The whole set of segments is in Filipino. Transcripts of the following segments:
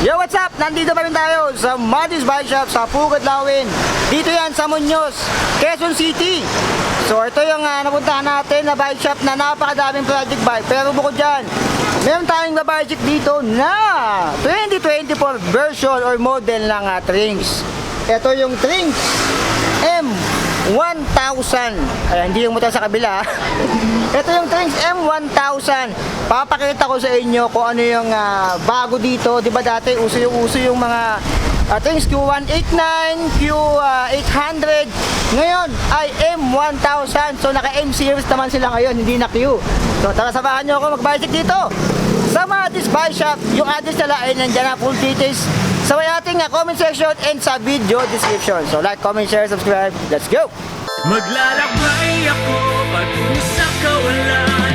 Yo, what's up? Nandito pa rin tayo sa Modis Bike Shop sa Pugat Lawin. Dito yan sa Muñoz, Quezon City. So ito yung napuntahan natin na bike shop na napakadaming project bike. Pero bukod dyan, meron tayong project dito na 2024 version or model ng Trinx. Ito yung Trinx M1000. Ayan, hindi yung motor sa kabila. Ito yung Trinx M1000. Papakita ko sa inyo kung ano yung bago dito. Diba dati uso yung mga Trinx Q189, Q800. Ngayon ay M1000. So naka M series naman sila ngayon, hindi na Q. So tara, samahan nyo ako mag-bike dito sa Modis Bike Shop. Yung address nila ay nandiyan na, full details sa may ating comment section and sa video description. So like, comment, share, subscribe. Let's go! Maglalakbay ako patungo sa kawalan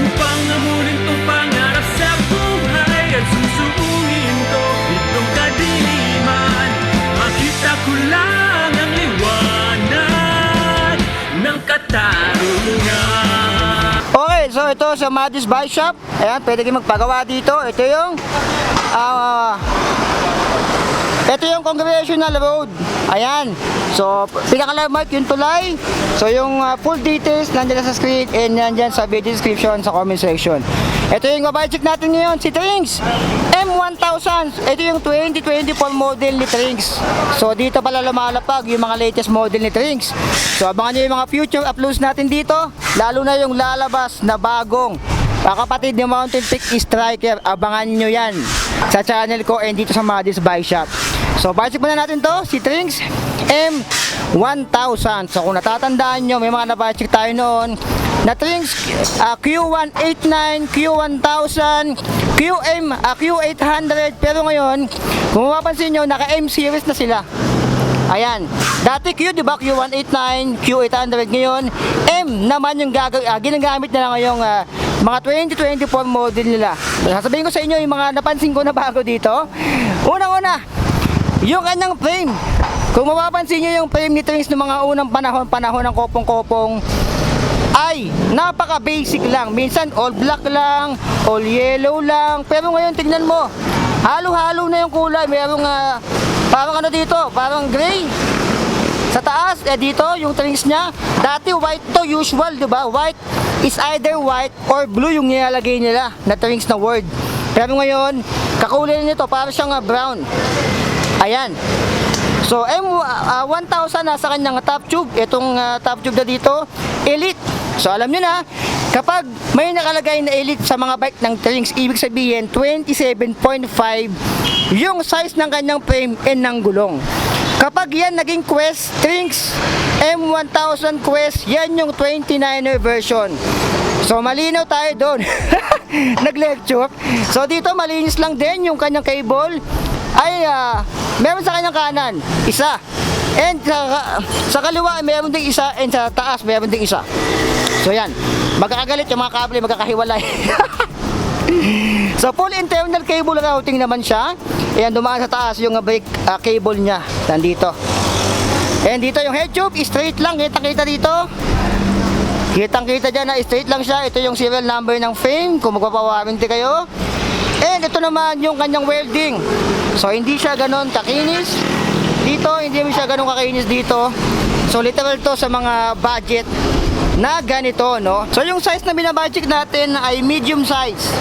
upang amunin tong pangarap sa buhay at susuungin to itong kadiliman. Makita ko lang ang liwanag ng katarungan. Okay, so ito sa Modis Bike Shop. Ayan, pwede kayo magpagawa dito. Ito yung Congressional Road. Ayan. So, pinaka-landmark yung tulay. So, yung full details nandiyan sa screen and nandiyan sa video description sa comment section. Ito yung mabike natin ngayon, si Trinx M1000. Ito yung 2024 model ni Trinx. So, dito pala lumalapag yung mga latest model ni Trinx. So, abangan nyo yung mga future uploads natin dito. Lalo na yung lalabas na bagong kapatid ni Mountain Peak Striker. Abangan nyo yan sa channel ko and dito sa Modis Bike Shop. So, basic muna natin to, si Trinx M1000. So, kung natatandaan nyo, may mga nabasic tayo noon na Trinx Q189, Q1000, Q800. Pero ngayon, kung mapapansin nyo, naka M series na sila. Ayan. Dati Q, di ba? Q189, Q800. Ngayon, M naman yung ginagamit nila ngayong mga 2024 model nila. Sasabihin ko sa inyo yung mga napansin ko na bago dito. Unang-una, yung kanyang frame. Kung mapapansin nyo yung frame ni Trinx ng mga unang panahon ng kopong-kopong, ay napaka-basic lang. Minsan all black lang, all yellow lang. Pero ngayon tingnan mo, halo-halo na yung kulay. Merong parang ano dito, parang gray. Sa taas, dito yung Trinx niya. Dati white to, usual, di ba? White is either white or blue yung nilalagay nila na Trinx na word. Pero ngayon, kakulay nito, parang siyang brown. Ayan. So, M1000 nasa kanyang top tube. Itong top tube na dito, Elite. So, alam nyo na, kapag may nakalagay na Elite sa mga bike ng Trinx, ibig sabihin, 27.5 yung size ng kanyang frame and ng gulong. Kapag yan naging Quest, Trinx M1000 Quest, yan yung 29er version. So, malinaw tayo doon. Nag-lecture. So, dito malinis lang din yung kanyang cable. Ay, meron sa kanyang kanan, isa. And sa kaliwa, meron ding isa. And sa taas, meron ding isa. So, yan. Magkakagalit yung mga kable, magkakahiwalay. So, full internal cable routing naman siya. Ayan, dumaan sa taas yung brake cable niya. Nandito. And dito yung head tube, straight lang. Kita-kita dito. Kitang-kita dyan na straight lang siya. Ito yung serial number ng frame kung magpapawarranty kayo. And ito naman yung kanyang welding. So, hindi siya ganon kakinis. Dito, hindi siya ganon kakinis dito. So, literal to sa mga budget na ganito, no? So, yung size na binabudget natin ay medium size.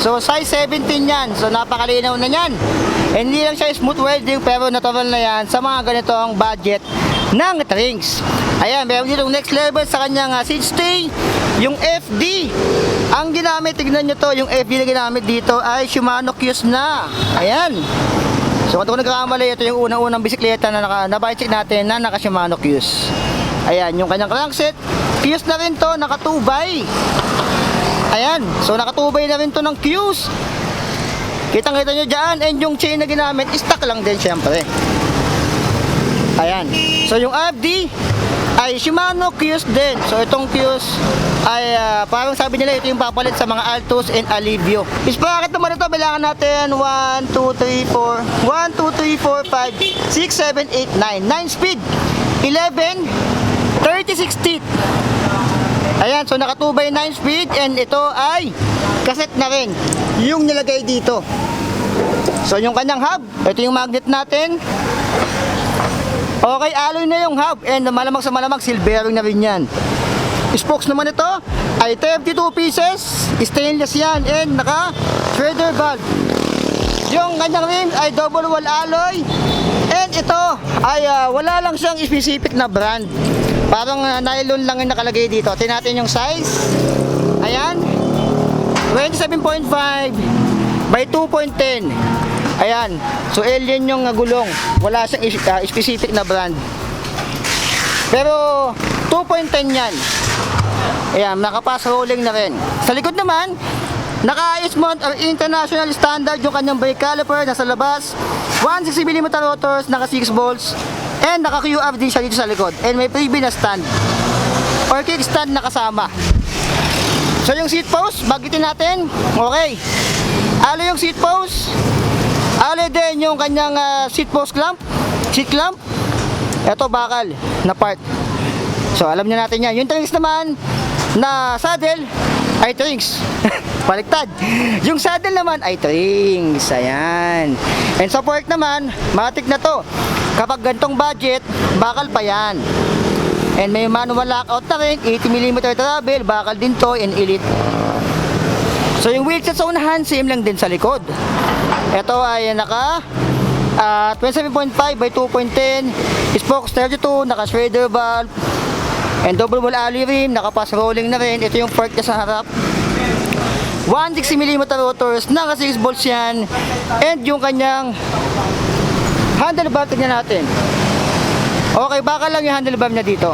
So, size 17 yan. So, napakalinaw na yan. And hindi lang siya smooth welding, pero natural na yan sa mga ganitong budget ng Trinx. Ayan, meron dito next level sa kanyang seat stay. Yung FD, ang ginamit, tignan nyo to, yung FD na ginamit dito ay Shimano Qs na. Ayan. So, kung nagkakamali, ito yung unang-unang bisikleta na nabike natin na naka Shimano Qs. Ayan, yung kanyang crankset, Qs na rin to, naka 2x. Ayan, so naka 2x na rin to ng Qs. Kitang-kita nyo dyan, and yung chain na ginamit, stock lang din syempre. Ayan, so yung FD ay Shimano Qs din. So itong Qs ay parang sabi nila ito yung papalit sa mga Altos and Alivio. Isparakit naman ito, bilangan natin 1, 2, 3, 4 1, 2, 3, 4, 5, 6, 7, 8, 9 9 speed, 11, 36 teeth. Ayan, so naka 2x9 speed, and ito ay cassette na rin yung nilagay dito. So yung kanyang hub, ito yung magnet natin. Okay, alloy na yung hub and malamang sa malamang silvering na rin yan. Spokes naman ito ay 32 pieces, stainless yan and naka threader valve. Yung kanyang rim ay double wall alloy and ito ay wala lang siyang specific na brand. Parang nylon lang yung nakalagay dito. Tingnan natin yung size. Ayan, 27.5 by 2.10. Ayan, so alien yung gulong. Wala siyang specific na brand. Pero 2.10 yan. Ayan, nakapass rolling na rin. Sa likod naman, naka-IS mount or international standard yung kanyang brake caliper. Nasa labas, 160mm rotors, naka 6 volts. And naka QR din siya dito sa likod. And may freebie na stand or kickstand na kasama. So yung seat post, bagitin natin. Okay, alloy yung seat post. Alloy din yung kanyang seat post clamp, seat clamp. Ito bakal na part. So alam niyo natin yan. Yung trings naman na saddle ay trings. Baliktad. Yung saddle naman ay trings. Ayan. And sa fork naman, matik na to. Kapag gantong budget, bakal pa yan. And may manual lockout na rin, 80mm travel, bakal din to and elite. So yung wheelset sa unahan, same lang din sa likod. Ito ay naka 27.5 by 2.10, spokes 32, naka shredder valve, and double wall alloy rim, naka pass rolling na rin. Ito yung fork niya sa harap. 160mm rotors, naka 6 volts yan. And yung kanyang handlebar, tignan natin. Okay, baka lang yung handlebar niya dito.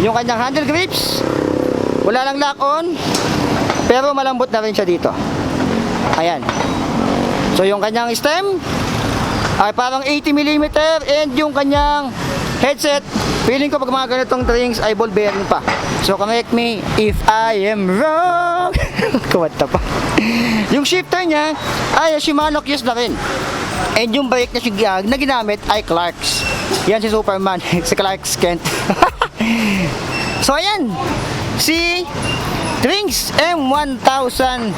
Yung kanyang handle grips, wala lang lock on, pero malambot na rin siya dito. Ayan. So yung kanyang stem ay parang 80mm and yung kanyang headset, feeling ko pag mga ganitong rings ay ball bearing pa. So correct me if I am wrong. Kumanta pa. Yung shifter niya ay Shimano Q's na rin. And yung brake na ginamit ay Clark's. Yan si Superman, si Clark's Kent. So ayan, si Trings M1000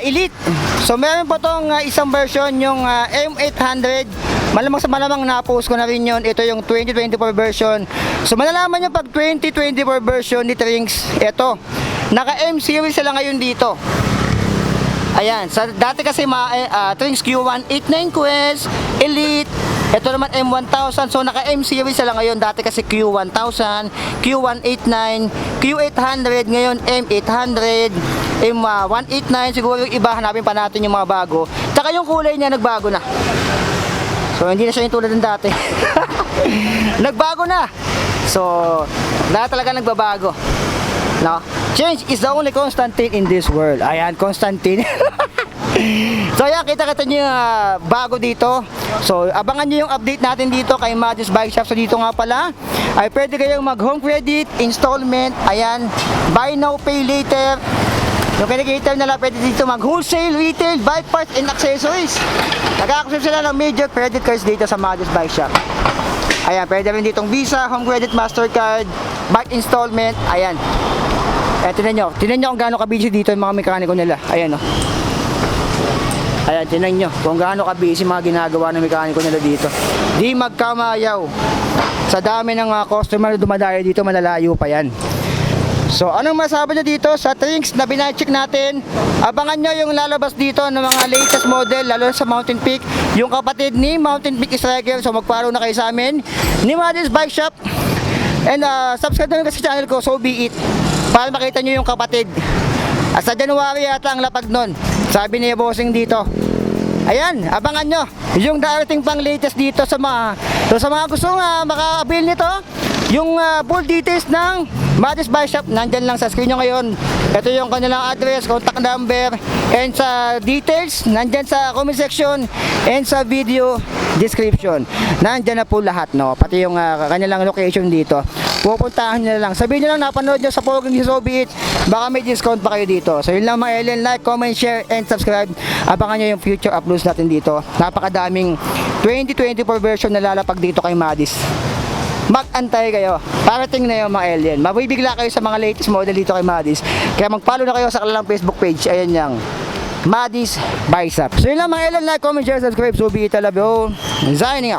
Elite. So meron po tong isang version, yung M800. Malamang sa malamang na-post ko na rin yun. Ito yung 2024 version. So malalaman nyo pag 2024 version ni Trings, ito, naka M series sila ngayon dito. Ayan, sa dati kasi Trings Q189 Quest, Elite, ito naman M1000, so naka M series sila ngayon. Dati kasi Q1000, Q189, Q800, ngayon M800, M189, siguro yung iba, hanapin pa natin yung mga bago. Tsaka yung kulay niya nagbago na. So hindi na siya yung tulad ng dati. Nagbago na. So lahat talaga nagbabago. No? Change is the only constant thing in this world. Ayan, Constantine. So ayan, kita-kita nyo yung bago dito. So abangan nyo yung update natin dito kay Madis Bike Shop. So dito nga pala ay pwede kayong mag home credit, installment, ayan, buy now, pay later. Yung kinikater nila, pwede dito mag wholesale, retail, bike parts and accessories. Nag-accept sila ng major credit cards dito sa Madis Bike Shop. Ayan, pwede rin ditong Visa, Home Credit, Mastercard, bike installment, ayan. Tinan nyo kung gaano ka-busy dito yung mga mekaniko nila. Ayan o. Ayan, tinan nyo kung gaano ka-busy mga ginagawa ng mekaniko nila dito. Di magkamayaw. Sa dami ng customer na dumadayo dito, malalayo pa yan. So, anong masabi nyo dito sa Trings na binacheck natin? Abangan nyo yung lalabas dito ng mga latest model, lalo sa Mountain Peak. Yung kapatid ni Mountain Peak Striker. So, mag-follow na kayo sa amin ni Madis Bike Shop. And subscribe na rin sa channel ko, so be it, para makita nyo yung kapatid. Sa January yata ang lapag nun, sabi niya bossing dito. Ayan, abangan nyo yung darating pang latest dito sa mga gusto maka-avail nito. Yung full details ng Madis Bike Shop, nandyan lang sa screen nyo ngayon. Ito yung kanilang address, contact number, and sa details, nandyan sa comment section, and sa video description. Nandyan na po lahat, no? Pati yung kanilang location dito. Pupuntahan nyo lang. Sabihin nyo lang, napanood nyo sa Poging Sobit, baka may discount pa kayo dito. So yun lang mga alien, like, comment, share, and subscribe. Abangan nyo yung future uploads natin dito. Napakadaming 2024 version na lalapag dito kay Madis. Mag-antay kayo. Parating na yung mga alien. Mabibigla kayo sa mga latest model dito kay Madis. Kaya mag-follow na kayo sa kanilang Facebook page. Ayan yang Maddie's Bicep. So yun lang mga idol, like, comment, share, subscribe. So be it, I love you all. Signing out.